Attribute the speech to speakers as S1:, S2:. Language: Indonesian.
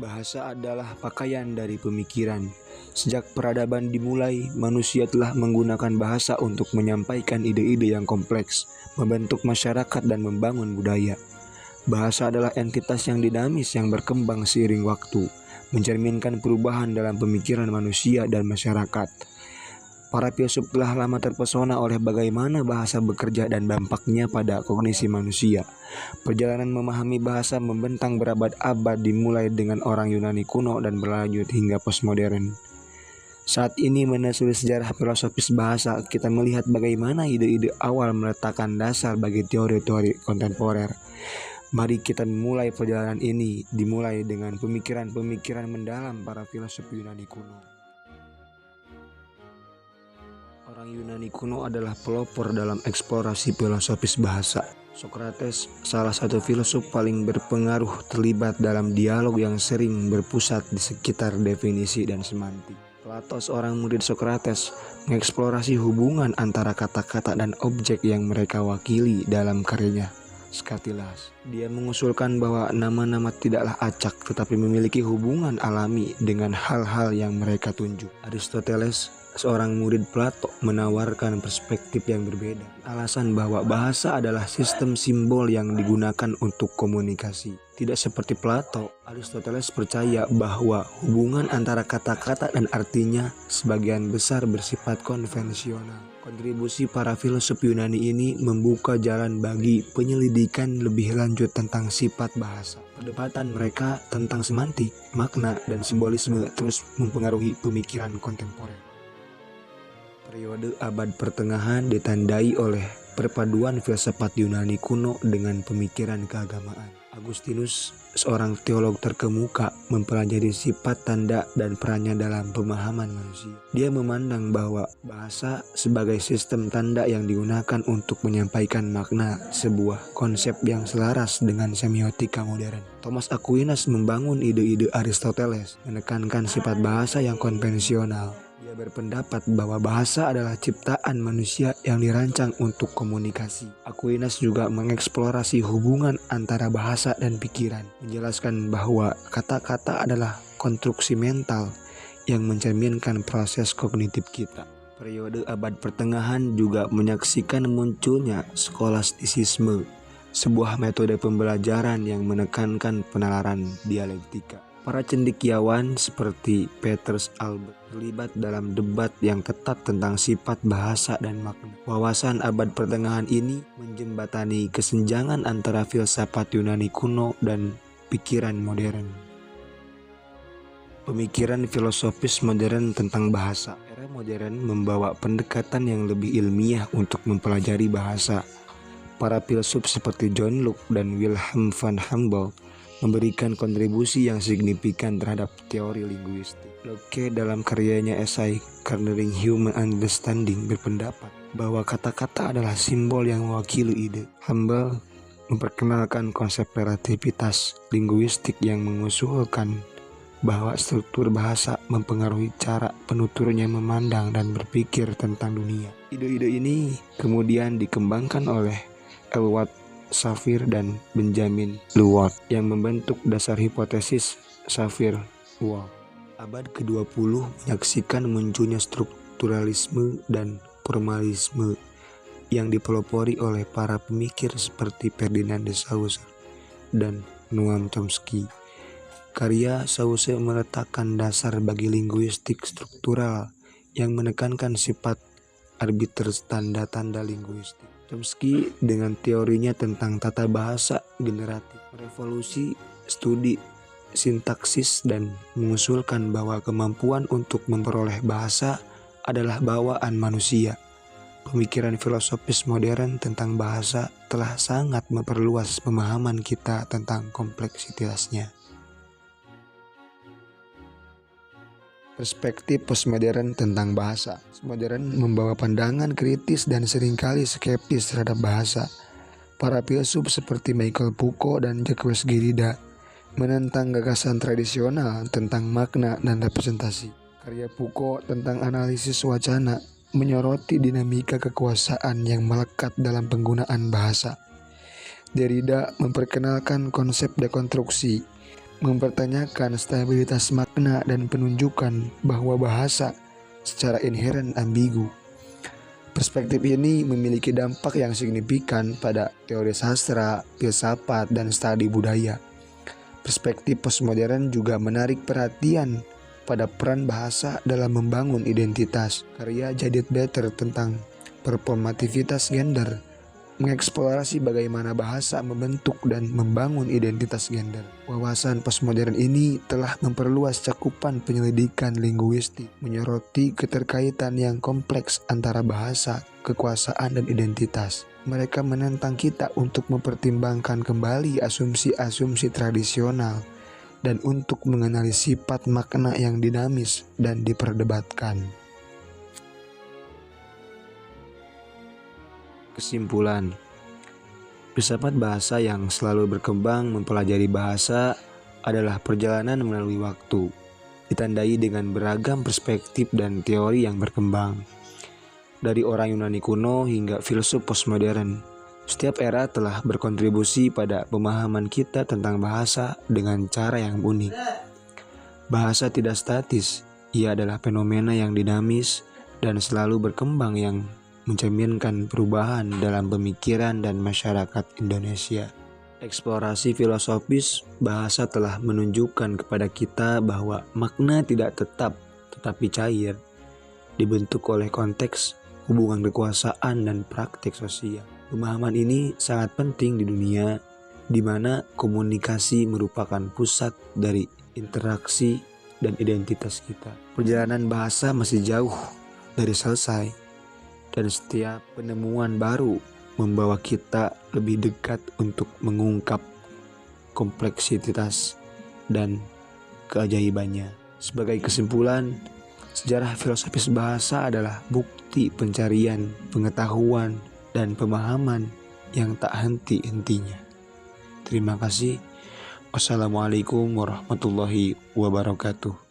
S1: Bahasa adalah pakaian dari pemikiran. Sejak peradaban dimulai, manusia telah menggunakan bahasa untuk menyampaikan ide-ide yang kompleks, membentuk masyarakat dan membangun budaya. Bahasa adalah entitas yang dinamis yang berkembang seiring waktu, mencerminkan perubahan dalam pemikiran manusia dan masyarakat. Para filsuf telah lama terpesona oleh bagaimana bahasa bekerja dan dampaknya pada kognisi manusia. Perjalanan memahami bahasa membentang berabad-abad dimulai dengan orang Yunani kuno dan berlanjut hingga postmodern. Saat ini menelusuri sejarah filosofis bahasa, kita melihat bagaimana ide-ide awal meletakkan dasar bagi teori-teori kontemporer. Mari kita memulai perjalanan ini, dimulai dengan pemikiran-pemikiran mendalam para filosof Yunani kuno. Orang Yunani kuno adalah pelopor dalam eksplorasi filosofis bahasa. Sokrates, salah satu filosof paling berpengaruh, terlibat dalam dialog yang sering berpusat di sekitar definisi dan semantik. Plato, seorang murid Sokrates, mengeksplorasi hubungan antara kata-kata dan objek yang mereka wakili dalam karyanya Skatilas. Dia mengusulkan bahwa nama-nama tidaklah acak tetapi memiliki hubungan alami dengan hal-hal yang mereka tunjuk. Aristoteles, seorang murid Plato, menawarkan perspektif yang berbeda. Alasan bahwa bahasa adalah sistem simbol yang digunakan untuk komunikasi. Tidak seperti Plato, Aristoteles percaya bahwa hubungan antara kata-kata dan artinya sebagian besar bersifat konvensional. Kontribusi para filosof Yunani ini membuka jalan bagi penyelidikan lebih lanjut tentang sifat bahasa. Perdebatan mereka tentang semantik, makna, dan simbolisme terus mempengaruhi pemikiran kontemporer. Periode abad pertengahan ditandai oleh perpaduan filsafat Yunani kuno dengan pemikiran keagamaan. Agustinus, seorang teolog terkemuka, mempelajari sifat tanda dan perannya dalam pemahaman manusia. Dia memandang bahwa bahasa sebagai sistem tanda yang digunakan untuk menyampaikan makna, sebuah konsep yang selaras dengan semiotika modern. Thomas Aquinas membangun ide-ide Aristoteles, menekankan sifat bahasa yang konvensional. Dia berpendapat bahwa bahasa adalah ciptaan manusia yang dirancang untuk komunikasi. Aquinas juga mengeksplorasi hubungan antara bahasa dan pikiran, menjelaskan bahwa kata-kata adalah konstruksi mental yang mencerminkan proses kognitif kita. Periode abad pertengahan juga menyaksikan munculnya skolastisisme, sebuah metode pembelajaran yang menekankan penalaran dialektika. Para cendekiawan seperti Petrus Albert terlibat dalam debat yang ketat tentang sifat bahasa dan makna. Wawasan abad pertengahan ini menjembatani kesenjangan antara filsafat Yunani kuno dan pikiran modern. Pemikiran filosofis modern tentang bahasa. Era modern membawa pendekatan yang lebih ilmiah untuk mempelajari bahasa. Para filsuf seperti John Locke dan Wilhelm von Humboldt memberikan kontribusi yang signifikan terhadap teori linguistik. Locke dalam karyanya esai Garnering Human Understanding berpendapat bahwa kata-kata adalah simbol yang mewakili ide. Humboldt memperkenalkan konsep relativitas linguistik yang mengusulkan bahwa struktur bahasa mempengaruhi cara penuturnya memandang dan berpikir tentang dunia. Ide-ide ini kemudian dikembangkan oleh Elwood Sapir dan Benjamin Leward yang membentuk dasar hipotesis Sapir-Whorf. Abad ke-20 menyaksikan munculnya strukturalisme dan formalisme yang dipelopori oleh para pemikir seperti Ferdinand de Saussure dan Noam Chomsky. Karya Saussure meletakkan dasar bagi linguistik struktural yang menekankan sifat arbiter tanda-tanda linguistik. Chomsky dengan teorinya tentang tata bahasa generatif, revolusi studi sintaksis dan mengusulkan bahwa kemampuan untuk memperoleh bahasa adalah bawaan manusia. Pemikiran filosofis modern tentang bahasa telah sangat memperluas pemahaman kita tentang kompleksitasnya. Perspektif postmodern tentang bahasa. Modern membawa pandangan kritis dan seringkali skeptis terhadap bahasa. Para filsuf seperti Michael Foucault dan Jacques Derrida menentang gagasan tradisional tentang makna dan representasi. Karya Foucault tentang analisis wacana menyoroti dinamika kekuasaan yang melekat dalam penggunaan bahasa. Derrida memperkenalkan konsep dekonstruksi, mempertanyakan stabilitas makna dan penunjukan bahwa bahasa secara inheren ambigu. Perspektif ini memiliki dampak yang signifikan pada teori sastra, filsafat, dan studi budaya. Perspektif postmodern juga menarik perhatian pada peran bahasa dalam membangun identitas. Karya Judith Butler tentang performativitas gender mengeksplorasi bagaimana bahasa membentuk dan membangun identitas gender. Wawasan postmodern ini telah memperluas cakupan penyelidikan linguistik, menyoroti keterkaitan yang kompleks antara bahasa, kekuasaan, dan identitas. Mereka menantang kita untuk mempertimbangkan kembali asumsi-asumsi tradisional dan untuk mengenali sifat makna yang dinamis dan diperdebatkan. Kesimpulan, filsafat bahasa yang selalu berkembang mempelajari bahasa adalah perjalanan melalui waktu, ditandai dengan beragam perspektif dan teori yang berkembang. Dari orang Yunani kuno hingga filsuf postmodern, setiap era telah berkontribusi pada pemahaman kita tentang bahasa dengan cara yang unik. Bahasa tidak statis, ia adalah fenomena yang dinamis dan selalu berkembang yang mencerminkan perubahan dalam pemikiran dan masyarakat Indonesia. Eksplorasi filosofis bahasa telah menunjukkan kepada kita bahwa makna tidak tetap tetapi cair, dibentuk oleh konteks, hubungan kekuasaan, dan praktik sosial. Pemahaman ini sangat penting di dunia di mana komunikasi merupakan pusat dari interaksi dan identitas kita. Perjalanan bahasa masih jauh dari selesai, dan setiap penemuan baru membawa kita lebih dekat untuk mengungkap kompleksitas dan keajaibannya. Sebagai kesimpulan, sejarah filosofis bahasa adalah bukti pencarian, pengetahuan, dan pemahaman yang tak henti-hentinya. Terima kasih. Wassalamualaikum warahmatullahi wabarakatuh.